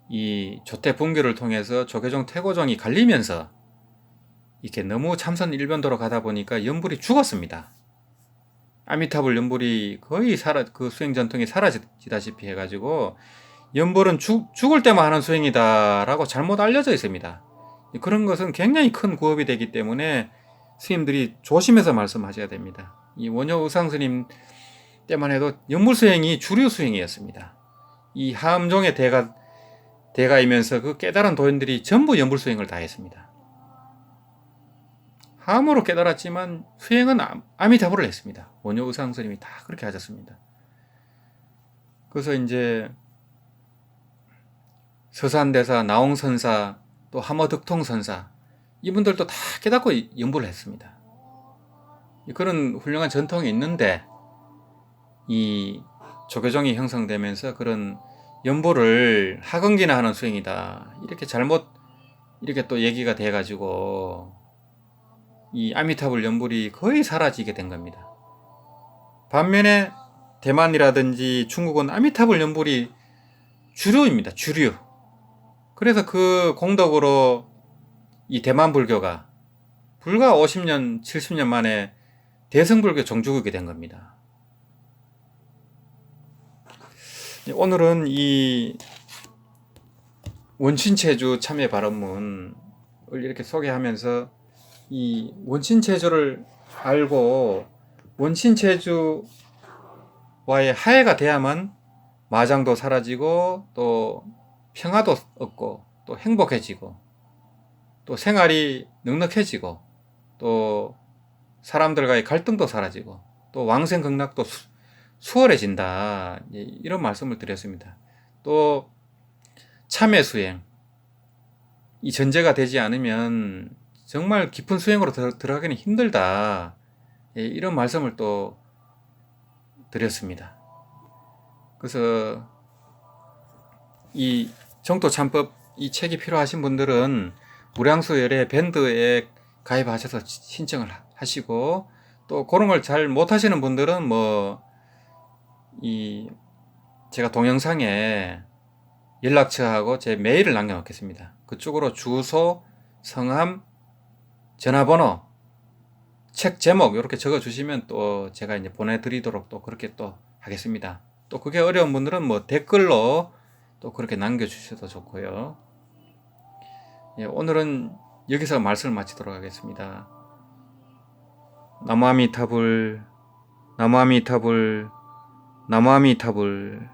이 조태 분교를 통해서 조계종 태고종이 갈리면서 이렇게 너무 참선 일변도로 가다 보니까 연불이 죽었습니다. 아미타불 연불이 거의 그 수행 전통이 사라지다시피 해가지고 연불은 죽을 때만 하는 수행이다라고 잘못 알려져 있습니다. 그런 것은 굉장히 큰 구업이 되기 때문에 스님들이 조심해서 말씀하셔야 됩니다. 이 원효 의상 스님 때만 해도 연불 수행이 주류 수행이었습니다. 이 하암종의 대가이면서 그 깨달은 도인들이 전부 연불 수행을 다 했습니다. 하암으로 깨달았지만 수행은 아미타불을 했습니다. 원효 의상 스님이 다 그렇게 하셨습니다. 그래서 이제 서산대사, 나홍선사, 또 함어득통선사 이분들도 다 깨닫고 연불을 했습니다. 그런 훌륭한 전통이 있는데 이 조계종이 형성되면서 그런 연불을 하근기나 하는 수행이다 이렇게 잘못 이렇게 또 얘기가 돼가지고 이 아미타불 연불이 거의 사라지게 된 겁니다. 반면에 대만이라든지 중국은 아미타불 연불이 주류입니다. 주류. 그래서 그 공덕으로 이 대만 불교가 불과 50년, 70년 만에 대승불교 종주국이 된 겁니다. 오늘은 이 원신체주 참여 발언문을 이렇게 소개하면서 이 원신체주를 알고 원신체주와의 화해가 돼야만 마장도 사라지고 또 평화도 얻고 또 행복해지고 또 생활이 넉넉해지고 또 사람들과의 갈등도 사라지고 또 왕생극락도 수월해진다. 이런 말씀을 드렸습니다. 또 참회 수행, 이 전제가 되지 않으면 정말 깊은 수행으로 들어가기는 힘들다. 이런 말씀을 또 드렸습니다. 그래서 이 정토참법 이 책이 필요하신 분들은 무량수열의 밴드에 가입하셔서 신청을 하시고, 또 그런 걸 잘 못하시는 분들은 제가 동영상에 연락처하고 제 메일을 남겨놓겠습니다. 그쪽으로 주소, 성함, 전화번호, 책 제목 이렇게 적어주시면 또 제가 이제 보내드리도록 또 그렇게 또 하겠습니다. 또 그게 어려운 분들은 댓글로 또 그렇게 남겨주셔도 좋고요. 예, 오늘은 여기서 말씀을 마치도록 하겠습니다. 나무아미타불, 나무아미타불, 나무아미타불.